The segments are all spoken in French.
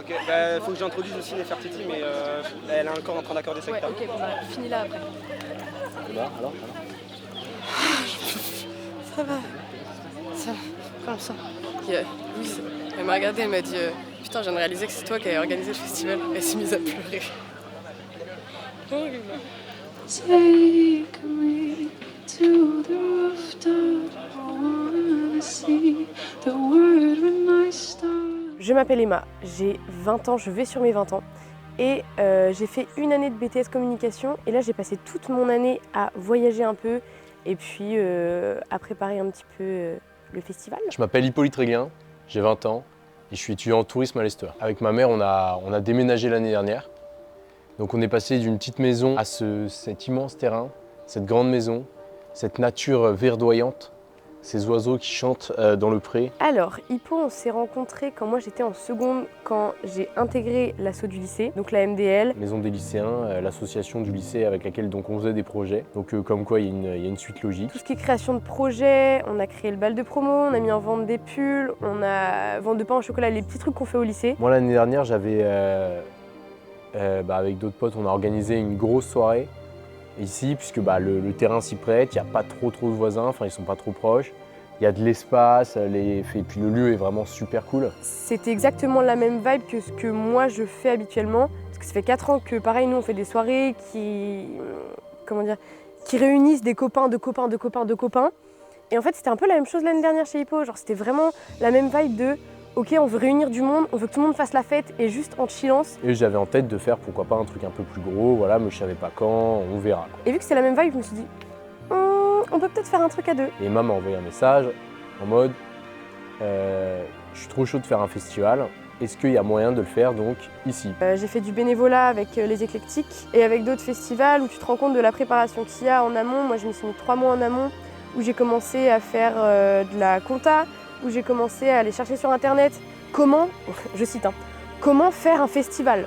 Ok, bah faut que j'introduise aussi Nefertiti, mais elle a un corps en train d'accorder sa Ouais, guitare. ok, bon, bah, finis là après. Alors Ça va. Ça va. Comme ça. Louise, elle m'a regardée, elle m'a dit putain, je viens de réaliser que c'est toi qui as organisé le festival. Elle s'est mise à pleurer. Horrible. Take me to the rooftop. I wanna see the world when I start. Je m'appelle Emma, j'ai 20 ans, je vais sur mes 20 ans. Et j'ai fait une année de BTS communication. Et là, j'ai passé toute mon année à voyager un peu et puis à préparer un petit peu le festival. Je m'appelle Hippolyte Réguin, j'ai 20 ans et je suis étudiant en tourisme à Leicester. Avec ma mère, on a déménagé l'année dernière. Donc on est passé d'une petite maison à cet immense terrain, cette grande maison, cette nature verdoyante, ces oiseaux qui chantent dans le pré. Alors, Hippo, on s'est rencontrés quand moi j'étais en seconde, quand j'ai intégré l'asso du lycée, donc la MDL. Maison des lycéens, l'association du lycée avec laquelle donc, on faisait des projets. Donc comme quoi il y a une suite logique. Tout ce qui est création de projets, on a créé le bal de promo, on a mis en vente des pulls, on a vendu de pain au chocolat, les petits trucs qu'on fait au lycée. Moi l'année dernière, j'avais avec d'autres potes, on a organisé une grosse soirée ici, puisque le terrain s'y prête, il n'y a pas trop de voisins, enfin ils sont pas trop proches. Il y a de l'espace, et puis le lieu est vraiment super cool. C'était exactement la même vibe que ce que moi je fais habituellement, parce que ça fait 4 ans que pareil, nous on fait des soirées qui réunissent des copains de copains de copains de copains. Et en fait c'était un peu la même chose l'année dernière chez Hippo, genre c'était vraiment la même vibe de ok, on veut réunir du monde, on veut que tout le monde fasse la fête et juste en chillance. Et j'avais en tête de faire pourquoi pas un truc un peu plus gros, voilà, mais je savais pas quand, on verra. Et vu que c'est la même vibe, je me suis dit, on peut peut-être faire un truc à deux. Et Emma m'a envoyé un message en mode je suis trop chaud de faire un festival, est-ce qu'il y a moyen de le faire donc ici? J'ai fait du bénévolat avec les Éclectiques et avec d'autres festivals où tu te rends compte de la préparation qu'il y a en amont. Moi je m'y suis mis 3 mois en amont où j'ai commencé à faire de la compta, où j'ai commencé à aller chercher sur internet comment, je cite, comment faire un festival.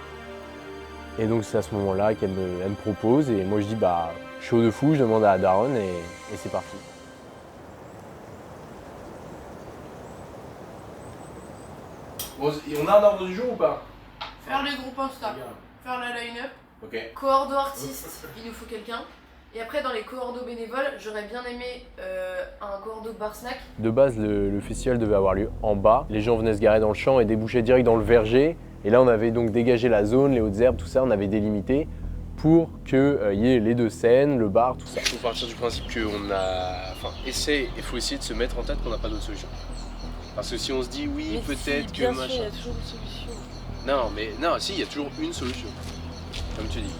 Et donc c'est à ce moment-là qu'elle me propose et moi je dis chaud de fou, je demande à Daron et c'est parti. Bon, on a un ordre du jour ou pas? Faire les groupes Insta, faire la line-up, Ok. coordo artiste, il nous faut quelqu'un. Et après dans les coordos bénévoles, j'aurais bien aimé un coordo bar snack. De base, le festival devait avoir lieu en bas. Les gens venaient se garer dans le champ et débouchaient direct dans le verger. Et là, on avait donc dégagé la zone, les hautes herbes, tout ça, on avait délimité pour qu'il y ait les deux scènes, le bar, tout ça. Il faut partir du principe qu'on a... il faut essayer de se mettre en tête qu'on n'a pas d'autre solution. Parce que si on se dit oui, peut-être que machin... il y a toujours une solution. Non, si, il y a toujours une solution, comme tu dis.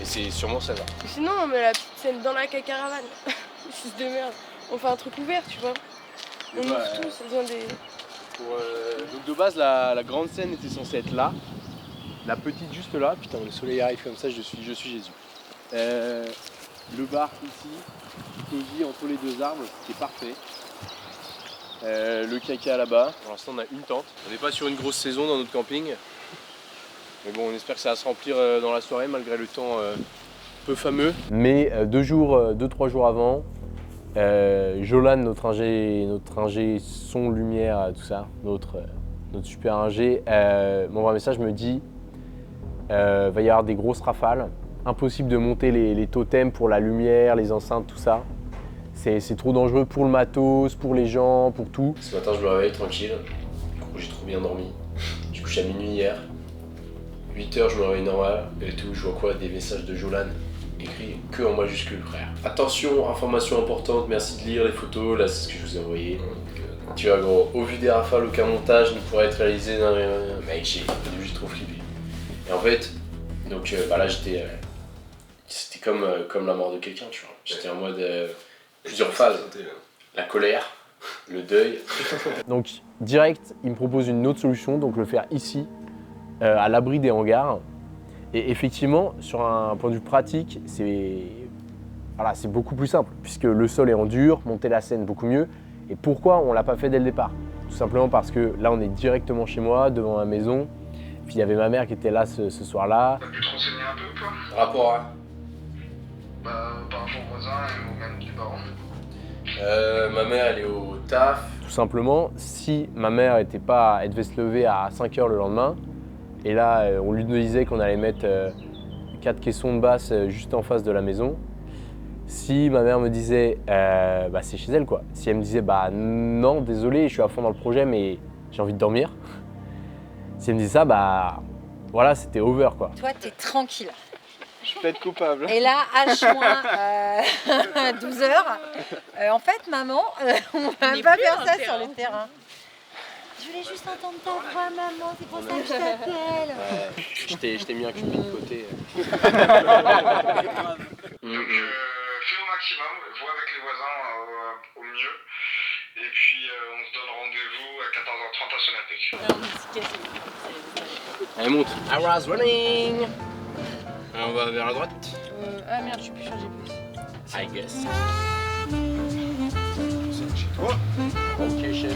Et c'est sûrement celle-là. Sinon on met la petite scène dans la caravane. Fils de merde. On fait un truc ouvert, tu vois. On ouvre tout, ça devient des... Donc de base, la grande scène était censée être là. La petite juste là. Putain, le soleil arrive comme ça, je suis Jésus. Le bar ici, cosy entre les deux arbres, qui est parfait. Le caca là-bas. Pour l'instant, on a une tente. On n'est pas sur une grosse saison dans notre camping. Mais bon, on espère que ça va se remplir dans la soirée malgré le temps peu fameux. Mais 2-3 jours avant, Jolan, notre ingé son, lumière, tout ça, notre super ingé, m'envoie un message, me dit va y avoir des grosses rafales, impossible de monter les totems pour la lumière, les enceintes, tout ça. C'est trop dangereux pour le matos, pour les gens, pour tout. Ce matin, je me réveille tranquille. Du coup, j'ai trop bien dormi. Je couche à minuit hier. 8h, je me réveille normal. Et tout, je vois quoi? Des messages de Jolan écrits que en majuscule, frère. Attention, information importante, merci de lire les photos. Là, c'est ce que je vous ai envoyé. Tu vois, gros, au vu des rafales, aucun montage ne pourrait être réalisé. Mec, j'ai trop flippé. Et en fait, donc là, j'étais. C'était comme la mort de quelqu'un, tu vois. J'étais en mode. Plusieurs phases, la colère, le deuil. Donc direct, il me propose une autre solution, donc le faire ici, à l'abri des hangars. Et effectivement, sur un point de vue pratique, c'est beaucoup plus simple, puisque le sol est en dur, monter la scène beaucoup mieux. Et pourquoi on ne l'a pas fait dès le départ? Tout simplement parce que là, on est directement chez moi, devant ma maison. Puis il y avait ma mère qui était là ce soir-là. T'as pu te renseigner un peu ou pas? Rapport à Par rapport aux voisins et aux même du baron. Ma mère, elle est au taf. Tout simplement, si ma mère elle devait se lever à 5h le lendemain, Et là, on lui disait qu'on allait mettre 4 caissons de basse juste en face de la maison. Si ma mère me disait, bah, c'est chez elle quoi. Si elle me disait, bah non, désolé, je suis à fond dans le projet, mais j'ai envie de dormir. Si elle me disait ça, bah voilà, c'était over quoi. Toi, t'es tranquille. Je peux être coupable. Et là, H-12h, en fait, maman, on va pas faire ça sur le terrain. Je voulais juste entendre ta voix, maman, c'est pour ça que je t'appelle. Je t'ai mis un cupid de côté. Fais au maximum, vois avec les voisins au mieux. Et puis on se donne rendez-vous à 14h30 à Sonatec. Allez, monte. I was running. On va vers la droite. Ah merde, je suis plus chargée plus. I guess. C'est chez toi. Ok, chef.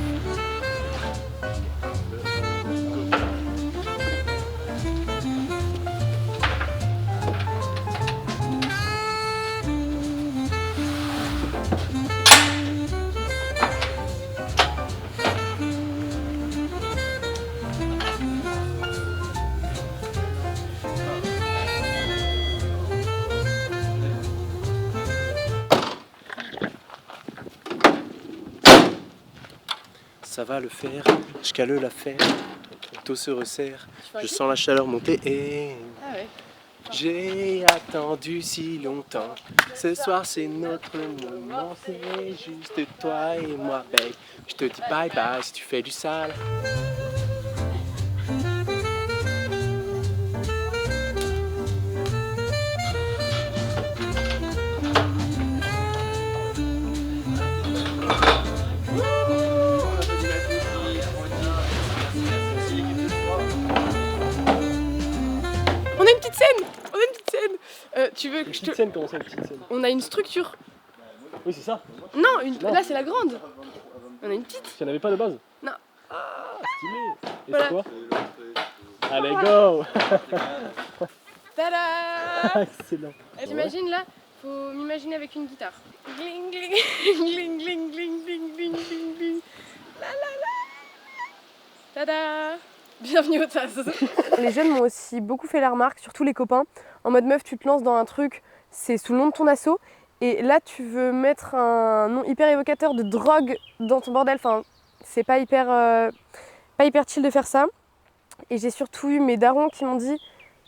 Ça va le faire, je cale l'affaire, tout se resserre, je sens la chaleur monter et... Ah ouais. J'ai attendu si longtemps, ce soir c'est notre moment, c'est juste toi et moi, babe. Je te dis bye bye si tu fais du sale. On a une petite scène. Tu veux que je te... Petite scène, comment ça, une petite scène? On a une structure. Oui, c'est ça. Non, là c'est la grande. On a une petite. Tu n'en avais pas de base? Non. Stylé. Et Voilà. c'est quoi? Allez, go. Tada. Excellent. T'imagines là, faut m'imaginer avec une guitare. Gling gling gling gling gling gling gling gling gling. La la la. Tada. Bienvenue au Taz. Les jeunes m'ont aussi beaucoup fait la remarque, surtout les copains. En mode meuf, tu te lances dans un truc, c'est sous le nom de ton asso. Et là, tu veux mettre un nom hyper évocateur de drogue dans ton bordel. Enfin, c'est pas hyper chill de faire ça. Et j'ai surtout eu mes darons qui m'ont dit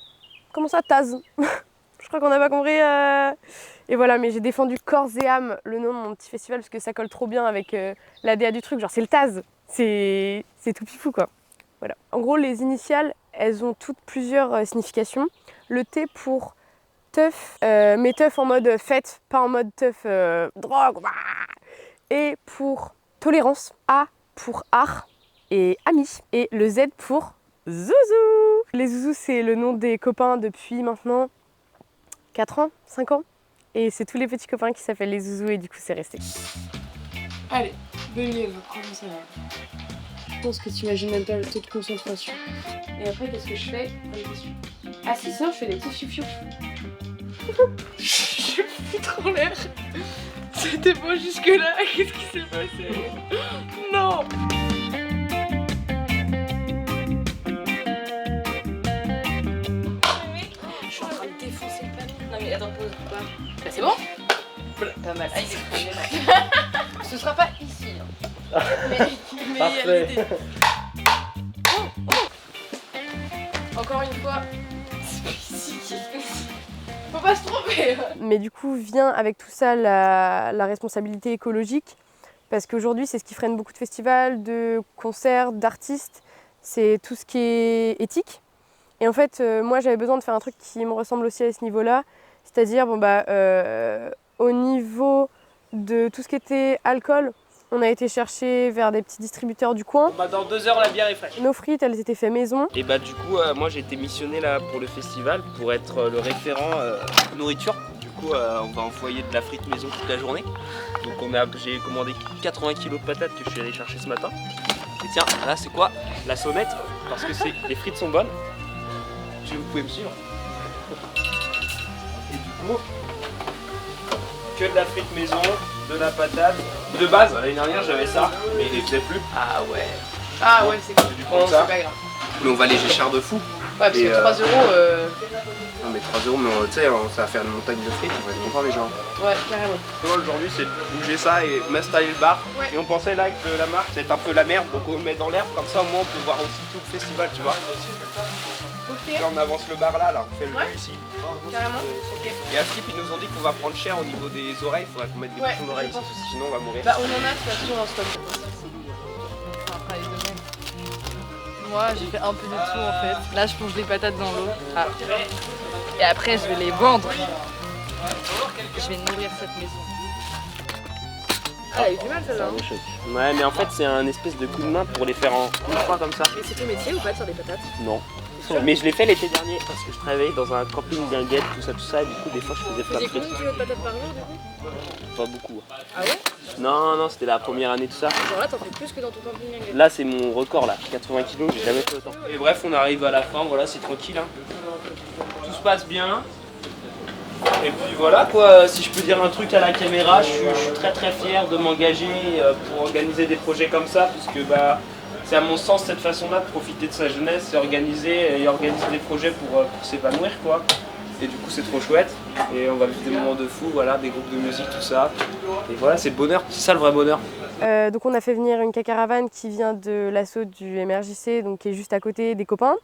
« Comment ça, Taz ?» Je crois qu'on n'a pas compris. Et voilà, mais j'ai défendu corps et âme le nom de mon petit festival parce que ça colle trop bien avec l'ADA du truc. Genre, c'est le Taz. C'est tout pifou, quoi. Voilà. En gros, les initiales, elles ont toutes plusieurs significations. Le T pour teuf, mais teuf en mode fête, pas en mode teuf drogue. Et pour tolérance, A pour art et ami. Et le Z pour zouzou. Les zouzous, c'est le nom des copains depuis maintenant 4 ans, 5 ans. Et c'est tous les petits copains qui s'appellent les zouzous et du coup c'est resté. Allez, Believe, commence à... Je pense que tu imagines même pas le taux de concentration. Et après, qu'est-ce que je fais? Ah si, ça, je fais des petits fiou. Je fous trop l'air. C'était bon jusque-là. Qu'est-ce qui s'est passé? Non. Je suis en train de défoncer le panneau. Non mais attends, pause. Bah c'est bon? Pas mal. Ah, il est crevé, mec. Ce sera pas ici. Hein. Mais Parfait. Encore une fois, faut pas se tromper. Mais du coup vient avec tout ça la responsabilité écologique parce qu'aujourd'hui c'est ce qui freine beaucoup de festivals, de concerts, d'artistes, c'est tout ce qui est éthique. Et en fait moi j'avais besoin de faire un truc qui me ressemble aussi à ce niveau-là, c'est-à-dire au niveau de tout ce qui était alcool, on a été chercher vers des petits distributeurs du coin. Dans 2 heures, la bière est fraîche. Nos frites, elles étaient faites maison. Et du coup, moi j'ai été missionné là pour le festival pour être le référent nourriture. Du coup, on va envoyer de la frite maison toute la journée. Donc j'ai commandé 80 kg de patates que je suis allé chercher ce matin. Et tiens, là c'est quoi? La sommette, parce que les frites sont bonnes. Vous pouvez me suivre. Et du coup, que de la frite maison, de la patate. De base, l'année dernière j'avais ça, mais il les faisait plus. Ah ouais c'est cool. Du Bon, c'est pas grave. Mais on va les géchard de fou. Ouais, parce Et, que 3 euros. Non mais 3 euros, mais tu sais, ça va faire une montagne de frites, on va être contents les gens. Ouais, carrément. Aujourd'hui c'est de bouger ça et m'installer le bar. Ouais. Et on pensait là que la marque c'est un peu la merde, donc on le met dans l'herbe, comme ça au moins on peut voir aussi tout le festival, tu vois. Ok, Là on avance le bar là, on fait le Ouais. jeu ici. carrément. Ok. Et à Flip ils nous ont dit qu'on va prendre cher au niveau des oreilles, il faudrait qu'on mette des Ouais, bouchons d'oreilles, je pense aussi. sinon on va mourir. Bah, on en a de toute façon en stock. Enfin, après, les domaines. Moi, j'ai fait un peu de tout en fait. Là, je plonge des patates dans l'eau. Ah. Et après, je vais les vendre. Je vais nourrir cette maison. Ah, elle a eu du mal celle-là. Hein. Ouais, mais en fait, c'est un espèce de coup de main pour les faire en une fois comme ça. Mais c'est ton métier ou pas de faire des patates? Non. Mais je l'ai fait l'été dernier parce que je travaillais dans un camping guinguette, tout ça, et du coup, des fois, je faisais Tu plein de faisais combien frites. de kilos de patates par jour du coup? Pas beaucoup. Ah ouais? Non, c'était la première année, tout ça. Genre là, t'en fais plus que dans ton camping guinguette. Là, c'est mon record, là. 80 kilos, j'ai jamais fait autant. Et bref, on arrive à la fin, voilà, c'est tranquille. Hein. Tout se passe bien. Et puis voilà, quoi, si je peux dire un truc à la caméra, je suis très fier de m'engager pour organiser des projets comme ça, puisque bah, c'est à mon sens cette façon-là de profiter de sa jeunesse, organiser des projets pour s'épanouir, quoi. Et du coup, c'est trop chouette. Et on va vivre des moments de fou, voilà, des groupes de musique, tout ça. Et voilà, c'est le bonheur, c'est ça le vrai bonheur. Donc on a fait venir une caravane qui vient de l'assaut du MRJC, donc qui est juste à côté des copains.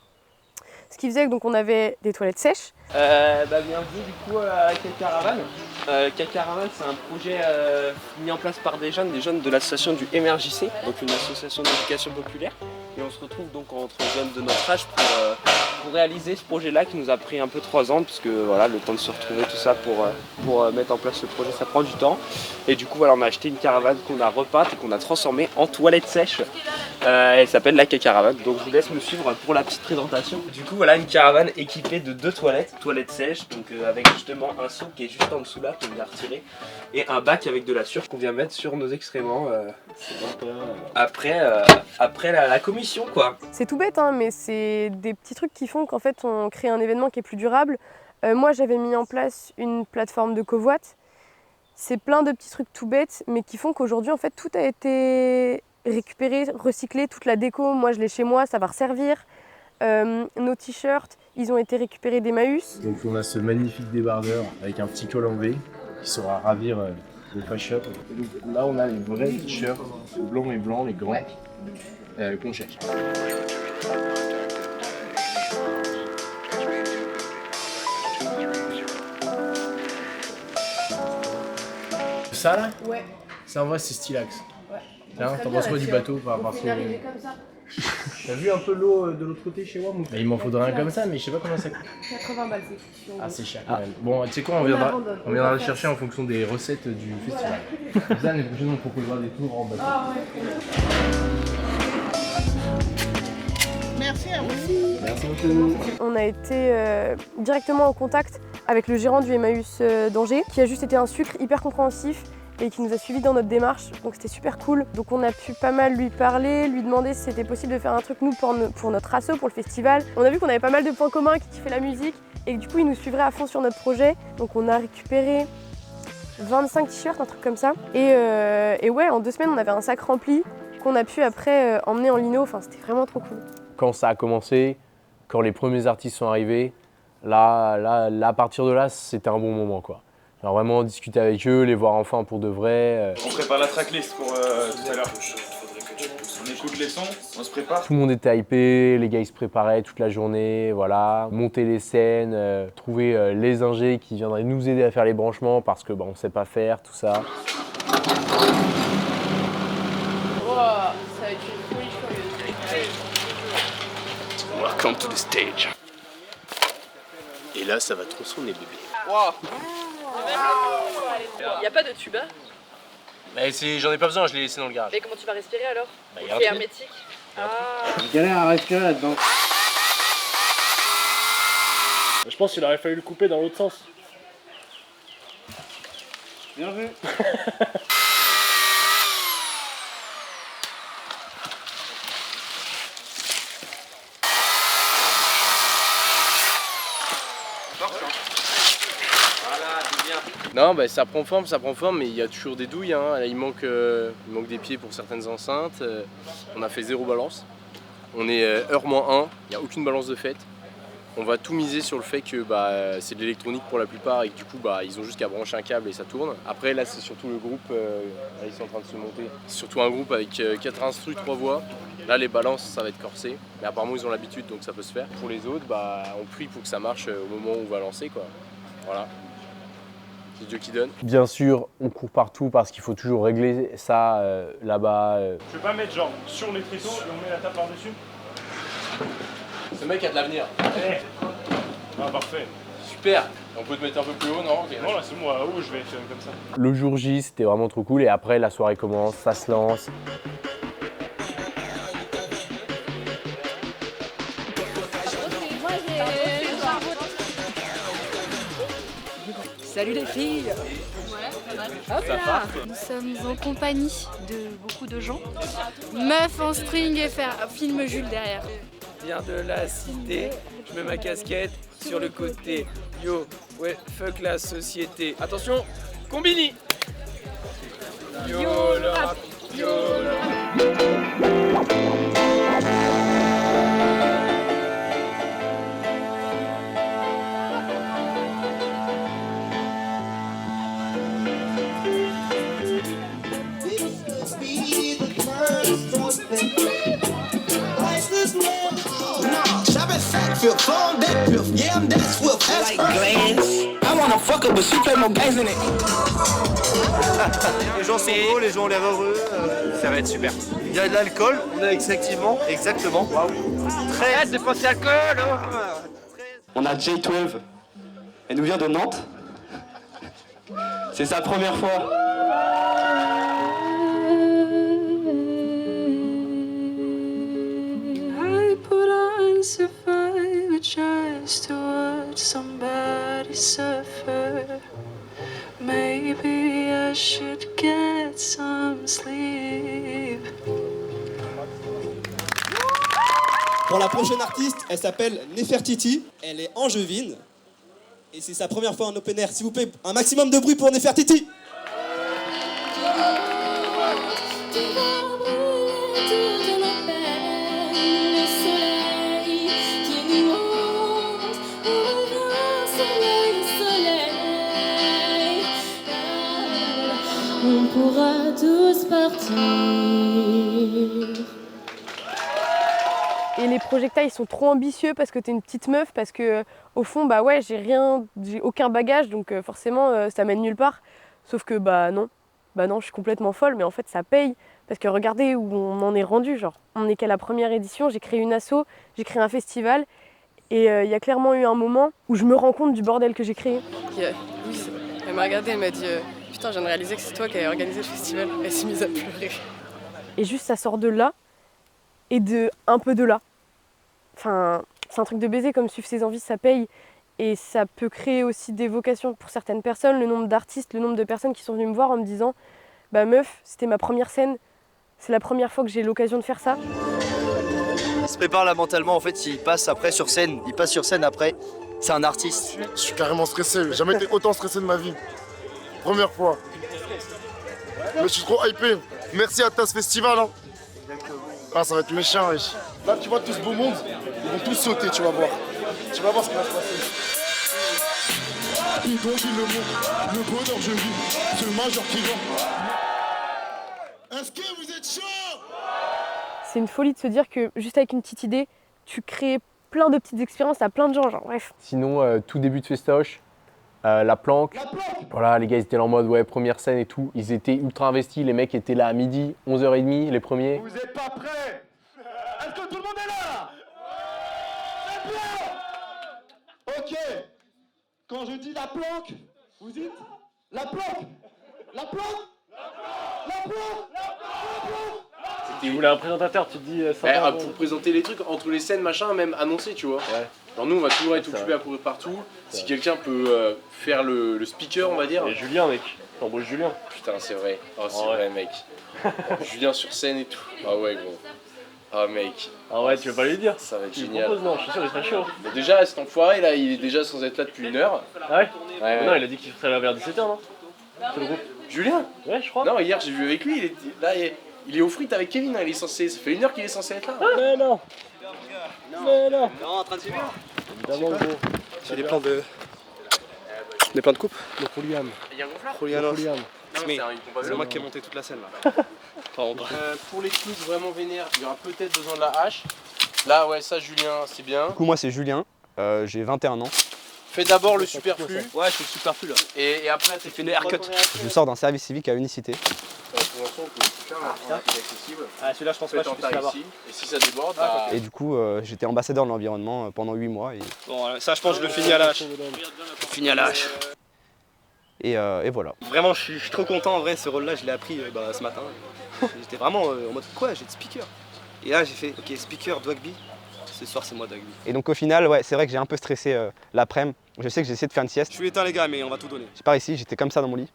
Ce qui faisait que donc on avait des toilettes sèches. Bienvenue du coup à Cacaravane. Cacaravane, c'est un projet mis en place par des jeunes de l'association du MRJC, donc une association d'éducation populaire. Et on se retrouve donc entre jeunes de notre âge pour réaliser ce projet-là qui nous a pris un peu 3 ans, puisque voilà, le temps de se retrouver, tout ça pour mettre en place ce projet, ça prend du temps. Et du coup, voilà, on a acheté une caravane qu'on a repeinte et qu'on a transformée en toilette sèche. Elle s'appelle la Cacaravane, donc je vous laisse me suivre pour la petite présentation. Du coup, voilà une caravane équipée de 2 toilettes sèches, donc avec justement un seau qui est juste en dessous là, qu'on vient retirer, et un bac avec de la surge qu'on vient mettre sur nos excréments après la commission, quoi. C'est tout bête, hein, mais c'est des petits trucs qui font qu'en fait on crée un événement qui est plus durable. Moi j'avais mis en place une plateforme de covoite. C'est plein de petits trucs tout bêtes, mais qui font qu'aujourd'hui en fait tout a été récupéré, recyclé, toute la déco, moi je l'ai chez moi, ça va resservir. Nos t-shirts, ils ont été récupérés d'Emmaüs. Donc on a ce magnifique débardeur avec un petit col en V qui saura ravir les fâcheurs. Donc là on a les vrais t-shirts blancs et blancs, les grands, qu'on cherche. Ça là? Ouais. Ça en vrai c'est stylax. Ouais. Tiens, t'en penses quoi du bateau par rapport à ce comme ça. T'as vu un peu l'eau de l'autre côté chez moi? Il m'en faudrait un comme ça, mais je sais pas combien ça coûte. 80 balles, c'est Ah, c'est cher quand même. Bon, tu sais quoi, on viendra le chercher en fonction des recettes du festival. Ça, l'année prochaine, on proposera des tours en bateau. Ah ouais. Merci à vous. Merci beaucoup. On a été directement en contact avec le gérant du Emmaüs d'Angers, qui a juste été un sucre hyper compréhensif et qui nous a suivis dans notre démarche, donc c'était super cool. Donc on a pu pas mal lui parler, lui demander si c'était possible de faire un truc nous pour notre asso, pour le festival. On a vu qu'on avait pas mal de points communs, qui kiffaient la musique et que du coup ils nous suivraient à fond sur notre projet. Donc on a récupéré 25 t-shirts, un truc comme ça. Et ouais, en 2 semaines on avait un sac rempli qu'on a pu après emmener en lino, enfin c'était vraiment trop cool. Quand ça a commencé, quand les premiers artistes sont arrivés, là à partir de là, c'était un bon moment, quoi. Alors vraiment discuter avec eux, les voir enfin pour de vrai. On prépare la tracklist pour tout à l'heure. On écoute les sons, on se prépare. Tout le monde était hypé, les gars ils se préparaient toute la journée, voilà. Monter les scènes, trouver les ingés qui viendraient nous aider à faire les branchements parce que on sait pas faire, tout ça. Wow, ça va être une folie furieuse. Welcome to the stage. Et là, ça va trop sonner, bébé. Wow. Il n'y a pas de tuba. J'en ai pas besoin, je l'ai laissé dans le garage. Mais comment tu vas respirer alors? Il y a un C'est truc. hermétique. Je galère à respirer là-dedans. Je pense qu'il aurait fallu le couper dans l'autre sens. Bien vu. Non, ça prend forme, mais il y a toujours des douilles. Hein. Il manque des pieds pour certaines enceintes. On a fait 0 balance. On est heure moins 1, il n'y a aucune balance de fête. On va tout miser sur le fait que c'est de l'électronique pour la plupart et que du coup ils ont juste qu'à brancher un câble et ça tourne. Après là c'est surtout le groupe, là, ils sont en train de se monter. C'est surtout un groupe avec 4 instrus, 3 voix. Là les balances ça va être corsé, mais apparemment ils ont l'habitude donc ça peut se faire. Pour les autres, on prie pour que ça marche au moment où on va lancer quoi. Voilà. C'est Dieu qui donne. Bien sûr, on court partout parce qu'il faut toujours régler ça là-bas. Je vais pas mettre genre sur les tréteaux et on met la table par-dessus. Ce mec a de l'avenir. Ah parfait. Super. On peut te mettre un peu plus haut, non? Okay, non là c'est moi où je vais être comme ça. Le jour J, c'était vraiment trop cool et après la soirée commence, ça se lance. Salut les filles. Hop là. Nous sommes en compagnie de beaucoup de gens. Meuf en string et film Jules derrière. Je viens de la cité, je mets ma casquette sur le côté. Yo, ouais, fuck la société. Attention, combini. Yo le rap, yo le rap. Feel phone that piff, yeah, I'm that swift. Like Glance. I wanna fuck her, but she play more games in it. Les gens sont beaux, les gens ont l'air heureux. Ça va être super. Il y a de l'alcool, on a exactement. Très hâte de passer l'alcool. On a J12. Elle nous vient de Nantes. C'est sa première fois. Just to watch somebody suffer. Maybe I should get some sleep. Pour la prochaine artiste, elle s'appelle Nefertiti. Elle est angevine. Et c'est sa première fois en open air. S'il vous plaît, un maximum de bruit pour Nefertiti. On pourra tous partir. Et les projectiles ils sont trop ambitieux parce que t'es une petite meuf, parce que au fond bah ouais j'ai aucun bagage donc forcément ça mène nulle part. Sauf que bah non, je suis complètement folle, mais en fait ça paye parce que regardez où on en est rendu, genre on n'est qu'à la première édition, j'ai créé une asso, j'ai créé un festival et il y a clairement eu un moment où je me rends compte du bordel que j'ai créé. Louise, elle m'a regardée, elle m'a dit putain, je viens de réaliser que c'est toi qui as organisé le festival. Elle s'est mise à pleurer. Et juste ça sort de là et un peu de là. Enfin, c'est un truc de baiser, comme suivre ses envies, ça paye. Et ça peut créer aussi des vocations pour certaines personnes. Le nombre d'artistes, le nombre de personnes qui sont venues me voir en me disant bah meuf, c'était ma première scène, c'est la première fois que j'ai l'occasion de faire ça. Il se prépare là mentalement, en fait, il passe sur scène après. C'est un artiste. Je suis carrément stressé, j'ai jamais été autant stressé de ma vie. Première fois. Mais je suis trop hypé. Merci à TAS Festival. Hein. Ah, ça va être méchant, wesh. Là, tu vois tout ce beau monde, ils vont tous sauter, tu vas voir. Tu vas voir ce qui va se passer. Qui domine le monde, le bonheur je vis, c'est le majeur qui vend. Est-ce que vous êtes chaud? C'est une folie de se dire que juste avec une petite idée, tu crées plein de petites expériences à plein de gens, genre bref. Sinon, tout début de festoche, la planque. Voilà, les gars ils étaient là en mode ouais, première scène et tout. Ils étaient ultra investis, les mecs étaient là à midi, 11h30, les premiers. Vous êtes pas prêts? Est-ce que tout le monde est là? C'est bien. Ok. Quand je dis la planque, vous dites la planque. La planque. La planque. Tu voulais un présentateur, tu te dis ça. Pour présenter les trucs entre les scènes, machin, même annoncer, tu vois. Ouais. Alors nous, on va toujours être occupés à courir partout. Si quelqu'un peut faire le speaker, on va dire. Et Julien, mec. T'embauches Julien. Putain, c'est vrai. Oh, c'est vrai, mec. Julien sur scène et tout. Ah ouais, gros. Ah, mec. Ah ouais, tu veux pas lui dire? Ça va être tu génial. Proposes, non, je suis sûr, il serait chaud. Mais déjà, cet enfoiré, là, il est déjà sans être là depuis 1 heure. Ah ouais? Ouais. Non, il a dit qu'il serait là vers 17h, non? C'est le groupe. Julien? Ouais, je crois. Non, hier, j'ai vu avec lui, il était là. Il est aux frites avec Kevin, hein, il est censé. Ça fait 1 heure qu'il est censé être là. Mais non. Mais non. Non, en train de suivre. Évidemment, gros. J'ai des plans de. Des plans de coupe. Le Julian. Il y a un gonfleur Julian. C'est moi qui ai monté toute la scène là. Pardon. Pour les clous vraiment vénères, il y aura peut-être besoin de la hache. Là, ouais, ça, Julien, c'est bien. Du coup, moi, c'est Julien, j'ai 21 ans. Fais d'abord le superflu. Ouais, je fais le superflu là. Et après, tu fais des haircuts. Je sors d'un service civique à Unicité. Pour l'instant, on peut le faire, il est accessible. Ah, celui-là, je pense pas que je puisse l'avoir. ici. Et si ça déborde, bah. Et du coup, j'étais ambassadeur de l'environnement pendant 8 mois. Bon, ça, je pense que je le finis à la hache. Fini à la hache. Et voilà. Vraiment, je suis trop content en vrai. Ce rôle-là, je l'ai appris ce matin. J'étais vraiment en mode quoi, j'ai de speaker. Et là, j'ai fait ok, speaker, Dwagby. Ce soir, c'est moi, Dwagby. Et donc, au final, ouais, c'est vrai que j'ai un peu stressé l'après-midi. Je sais que j'ai essayé de faire une sieste. Je suis éteint, les gars, mais on va tout donner. Je pars ici, j'étais comme ça dans mon lit.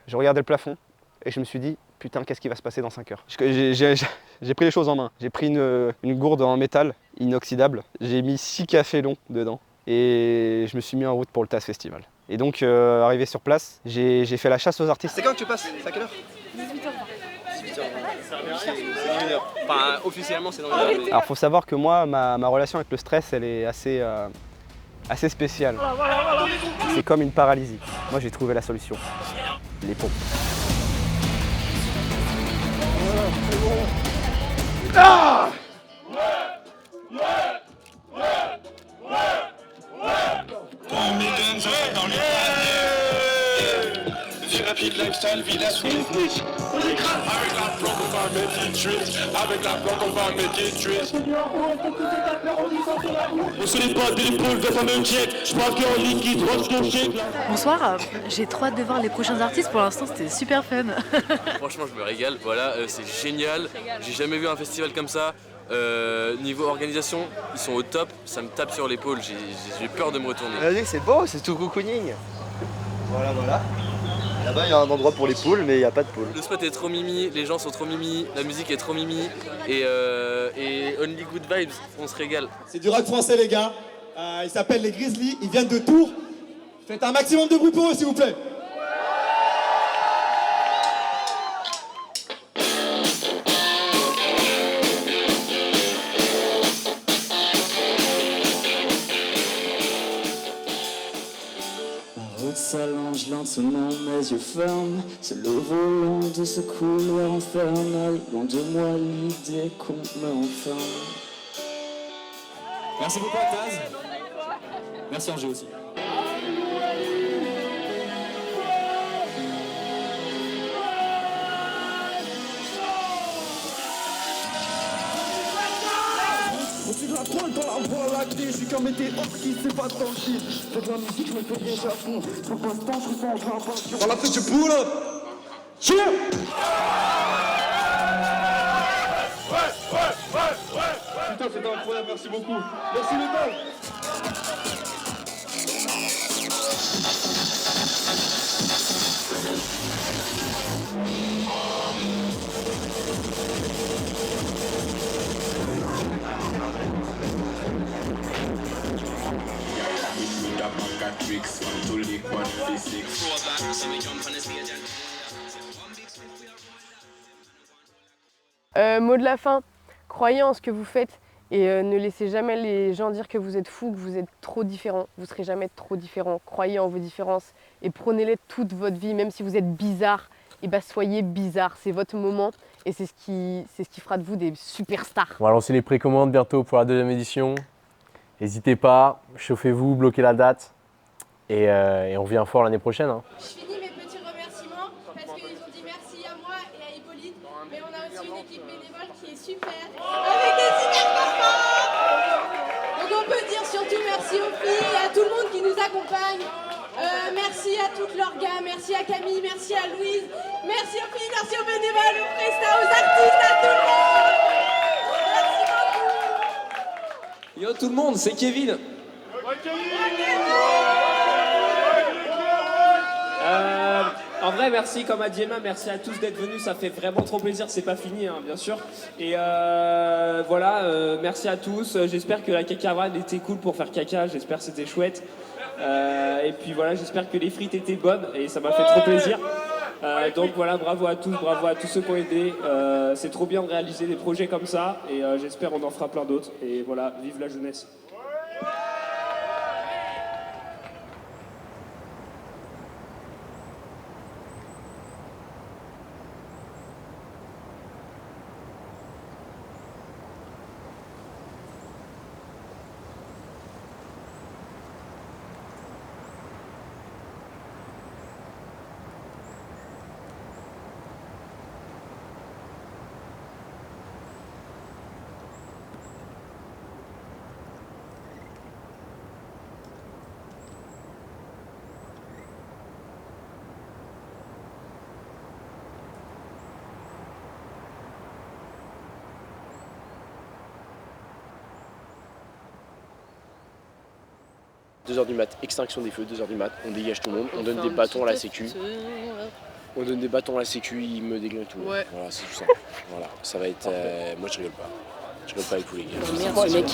Je regardais le plafond et je me suis dit, putain, qu'est-ce qui va se passer dans 5 heures? J'ai pris les choses en main. J'ai pris une gourde en métal inoxydable. J'ai mis 6 cafés longs dedans et je me suis mis en route pour le TAS Festival. Et donc, arrivé sur place, j'ai fait la chasse aux artistes. C'est quand que tu passes? C'est à quelle heure? 18h20. C'est dans 1 heure. Enfin, officiellement, c'est dans 1 heure. Alors, faut savoir que moi, ma relation avec le stress, elle est assez spéciale. C'est comme une paralysie. Moi, j'ai trouvé la solution. Les pompes. Ah! Rapide lifestyle, villa sous les snitch. Avec la planque on va mettre it twist. Avec la planque on va mettre it twist. On se les pas des poules de la même jet. Je parle qu'en liquide, watch ton shit. Bonsoir, j'ai trop hâte de voir les prochains artistes. Pour l'instant, c'était super fun. Franchement, je me régale. Voilà, c'est génial. J'ai jamais vu un festival comme ça. Niveau organisation, ils sont au top. Ça me tape sur l'épaule. J'ai peur de me retourner. C'est beau, c'est tout cocooning. Voilà. Là-bas, il y a un endroit pour les poules, mais il n'y a pas de poules. Le spot est trop mimi, les gens sont trop mimi, la musique est trop mimi. Et Only Good Vibes, on se régale. C'est du rock français, les gars. Ils s'appellent les Grizzlies, ils viennent de Tours. Faites un maximum de bruit pour eux, s'il vous plaît. S'allonge lentement, mes yeux fermes. C'est le volant de ce couloir infernal. Loin de moi l'idée qu'on me enferme. Merci beaucoup Ataz. Merci Angers aussi. Au-dessus de la toile dans l'arbre à la clé, je suis comme été orchis, c'est pas dans le shit. Fais de la musique, je me fais bien à fond. Pour l'instant, je ressens un passion. Dans la tête, je pull up. Cheer! Putain, c'était incroyable, merci beaucoup. Merci les gars. Mot de la fin, croyez en ce que vous faites et ne laissez jamais les gens dire que vous êtes fou, que vous êtes trop différent. Vous ne serez jamais trop différent. Croyez en vos différences et prenez-les toute votre vie, même si vous êtes bizarre. Et bah soyez bizarre, c'est votre moment et c'est ce qui fera de vous des superstars. On va lancer les précommandes bientôt pour la 2e édition. N'hésitez pas, chauffez-vous, bloquez la date et on revient fort l'année prochaine. Hein. Je finis mes petits remerciements parce qu'ils ont dit merci à moi et à Hippolyte, mais on a aussi une équipe bénévole qui est super, avec des super copains. Donc on peut dire surtout merci aux filles et à tout le monde qui nous accompagne. Merci à toutes leurs gars, merci à Camille, merci à Louise, merci aux filles, merci aux bénévoles, aux prestats, aux artistes, à tout le monde. Merci beaucoup. Yo tout le monde, c'est Kevin. En vrai, merci, comme a dit Emma, merci à tous d'être venus, ça fait vraiment trop plaisir, c'est pas fini, hein, bien sûr. Et voilà, merci à tous, j'espère que la cacavrade était cool pour faire caca, j'espère que c'était chouette. Et puis voilà, j'espère que les frites étaient bonnes et ça m'a fait trop plaisir. Donc voilà, bravo à tous ceux qui ont aidé. C'est trop bien de réaliser des projets comme ça et j'espère on en fera plein d'autres. Et voilà, vive la jeunesse. « 2h du mat, extinction des feux, 2h du mat, on dégage tout le monde, on donne des bâtons à la sécu. On donne des bâtons à la sécu, il me déglingue tout le monde. Ouais. Voilà, c'est tout ça. Voilà, ça va être... moi je rigole pas. Je rigole pas avec vous les gars. Merde, ce mec,